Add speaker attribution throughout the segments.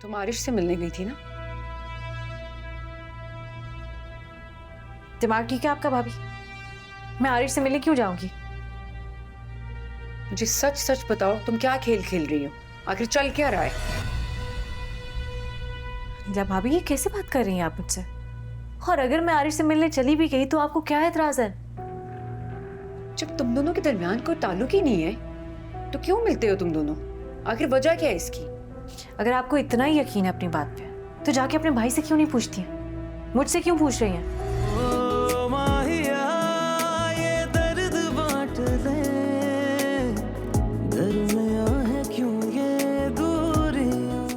Speaker 1: तुम आरिश से मिलने गई थी ना?
Speaker 2: दिमाग ठीक है आपका भाभी? मैं आरिश से मिलने क्यों जाऊंगी?
Speaker 1: मुझे सच सच बताओ, तुम क्या खेल खेल रही हो? आखिर चल क्या रहा है?
Speaker 2: या भाभी ये कैसे बात कर रही हैं आप मुझसे? और अगर मैं आरिश से मिलने चली भी गई तो आपको क्या एतराज है?
Speaker 1: जब तुम दोनों के दरमियान कोई ताल्लुक ही नहीं है तो क्यों मिलते हो तुम दोनों? आखिर वजह क्या है इसकी?
Speaker 2: अगर आपको इतना ही यकीन है अपनी बात पे तो जाके अपने भाई से क्यों नहीं पूछती हैं? मुझसे क्यों पूछ रही हैं?
Speaker 3: ओ माहिया ये दर्द बांट ले, दरमियां है क्यों ये दूरियां।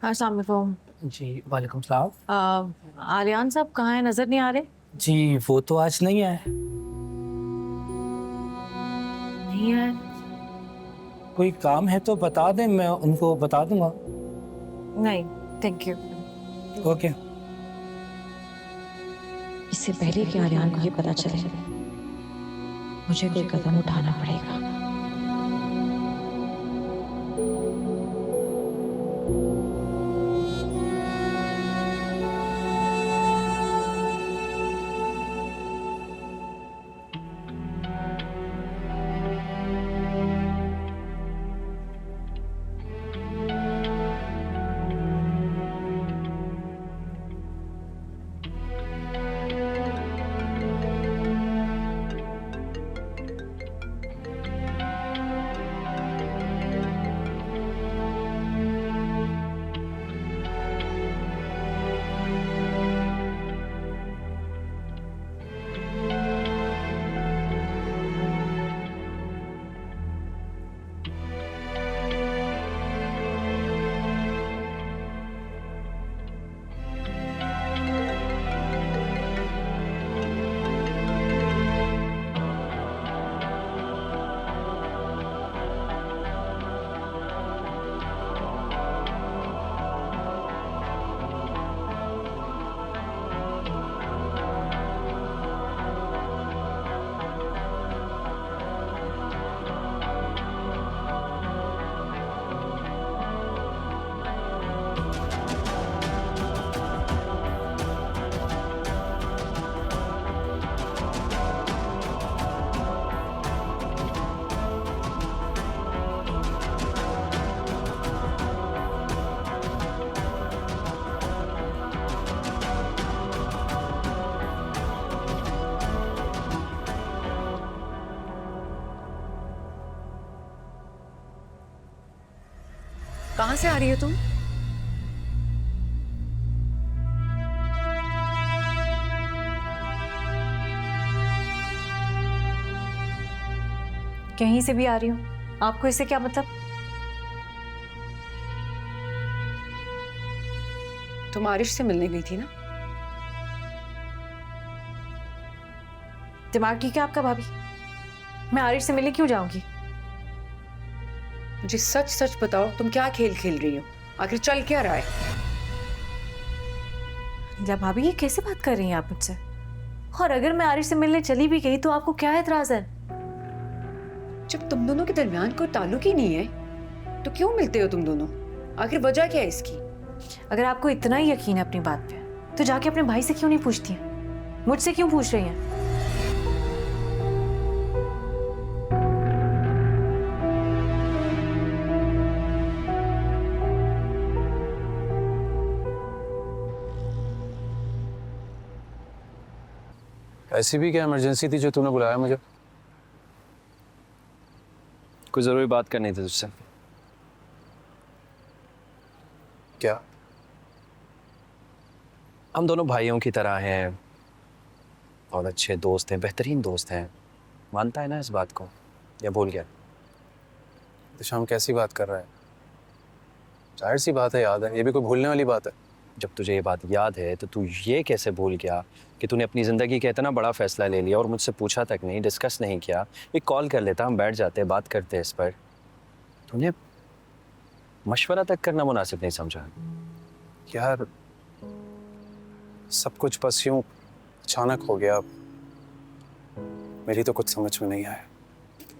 Speaker 2: हाँ, अस्सलाम वालेकुम।
Speaker 4: जी वालेकुम सलाम।
Speaker 2: आलियान साहब कहाँ हैं? नजर नहीं आ रहे।
Speaker 4: जी वो तो आज नहीं आए।
Speaker 2: नहीं है।
Speaker 4: कोई काम है तो बता दें, मैं उनको बता दूंगा।
Speaker 2: नहीं, थैंक यू।
Speaker 4: ओके।
Speaker 5: इससे पहले कि आर्यन को ये पता चले मुझे कोई कदम उठाना पड़ेगा।
Speaker 1: कहाँ से आ रही हो तुम?
Speaker 2: कहीं से भी आ रही हूँ, आपको इससे क्या मतलब?
Speaker 1: तुम आरिश से मिलने गई थी ना?
Speaker 2: दिमाग ठीक है आपका भाभी? मैं आरिश से मिलने क्यों जाऊंगी?
Speaker 1: मुझे सच सच बताओ, तुम क्या खेल खेल रही हो? आखिर चल क्या रहा है?
Speaker 2: या भाभी ये कैसे बात कर रही हैं आप मुझसे? और अगर मैं आरिश से मिलने चली भी गई तो आपको क्या एतराज है?
Speaker 1: जब तुम दोनों के दरमियान कोई ताल्लुक ही नहीं है तो क्यों मिलते हो तुम दोनों? आखिर वजह क्या है इसकी?
Speaker 2: अगर आपको इतना ही यकीन है अपनी बात पे तो जाके अपने भाई से क्यों नहीं पूछती हैं? मुझसे क्यों पूछ रही हैं?
Speaker 6: ऐसी भी क्या इमरजेंसी थी जो तूने बुलाया मुझे? कोई ज़रूरी बात करनी थी तुझसे। क्या? हम दोनों भाइयों की तरह हैं, बहुत अच्छे दोस्त हैं, बेहतरीन दोस्त हैं। मानता है ना इस बात को, या भूल गया?
Speaker 7: दिशाम कैसी बात कर रहा है? जाहिर सी बात है, याद है। ये भी कोई भूलने वाली बात है?
Speaker 6: जब तुझे ये बात याद है तो तू ये कैसे भूल गया कि तूने अपनी ज़िंदगी का इतना बड़ा फैसला ले लिया और मुझसे पूछा तक नहीं, डिस्कस नहीं किया। एक कॉल कर लेता, हम बैठ जाते, बात करते इस पर। तूने मशवरा तक करना मुनासिब नहीं समझा।
Speaker 7: यार सब कुछ बस यूं अचानक हो गया। मेरी तो कुछ समझ में नहीं आया।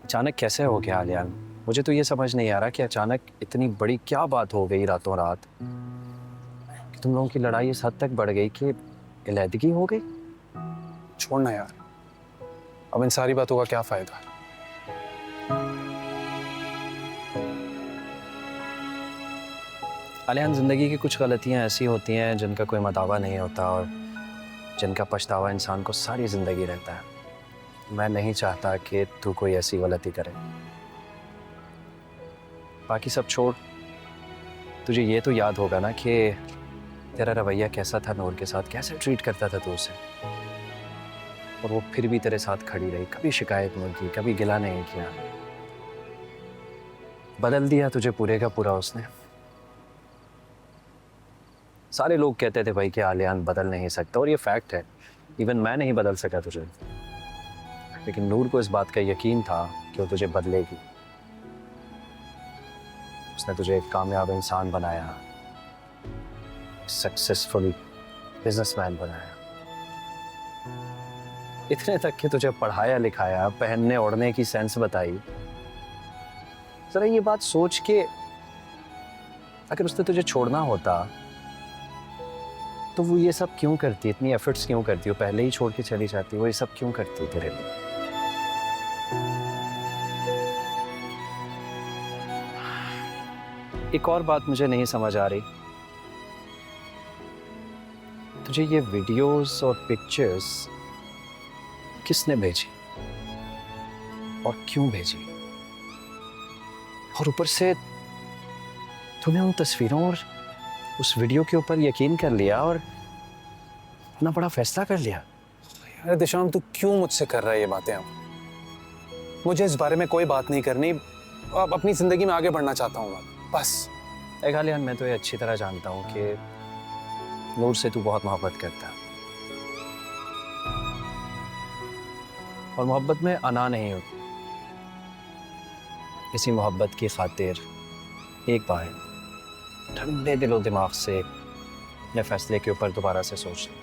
Speaker 6: अचानक कैसे हो गया आलियान? मुझे तो ये समझ नहीं आ रहा कि अचानक इतनी बड़ी क्या बात हो गई रातों रात कि तुम लोगों की लड़ाई इस हद तक बढ़ गई कि अलहदगी हो गई।
Speaker 7: छोड़ना यार, अब इन सारी बातों का क्या फायदा।
Speaker 6: आलियान, जिंदगी की कुछ गलतियां ऐसी होती हैं जिनका कोई मदावा नहीं होता और जिनका पछतावा इंसान को सारी जिंदगी रहता है। मैं नहीं चाहता कि तू कोई ऐसी गलती करे। बाकी सब छोड़, तुझे ये तो याद होगा ना कि तेरा रवैया कैसा था नूर के साथ, कैसे ट्रीट करता था तू उसे, और वो फिर भी तेरे साथ खड़ी रही, कभी शिकायत नहीं की, कभी गिला नहीं किया। बदल दिया तुझे पूरे का पूरा उसने। सारे लोग कहते थे भाई कि आलियान बदल नहीं सकता, और ये फैक्ट है। इवन मैं नहीं बदल सका तुझे, लेकिन नूर को इस बात का यकीन था कि वो तुझे बदलेगी। उसने तुझे एक कामयाब इंसान बनाया, सक्सेसफुल बिजनेसमैन बनाया, इतने तक कि तुझे पढ़ाया लिखाया, पहनने ओढ़ने की सेंस बताई। जरा ये बात सोच के, अगर उसने तुझे छोड़ना होता तो वो ये सब क्यों करती, इतनी एफर्ट्स क्यों करती? वो पहले ही छोड़ के चली जाती, वो ये सब क्यों करती तेरे लिए? एक और बात मुझे नहीं समझ आ रही, तुझे ये वीडियोस और पिक्चर्स किसने भेजी और क्यों भेजी? और ऊपर से तूने उन तस्वीरों और उस वीडियो के ऊपर यकीन कर लिया और इतना बड़ा फैसला कर लिया।
Speaker 7: अरे दिशाम, तू क्यों मुझसे कर रहा है ये बातें? अब मुझे इस बारे में कोई बात नहीं करनी। अब अपनी जिंदगी में आगे बढ़ना चाहता हूँ मैं, बस।
Speaker 6: एक आलियान, मैं तो ये अच्छी तरह जानता हूँ कि नूर से तू बहुत मोहब्बत करता है, और मोहब्बत में अना नहीं होती। इसी मोहब्बत की खातिर एक बार ठंडे दिलो दिमाग से अपने फैसले के ऊपर दोबारा से सोच ले।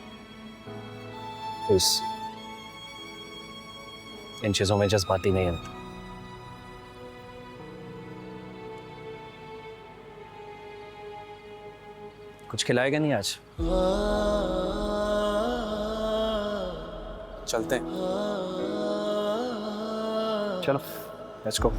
Speaker 6: इन चीजों में जज्बाती नहीं होता। कुछ खिलाएगा नहीं आज?
Speaker 7: चलते हैं।
Speaker 6: चलो, लेट्स गो।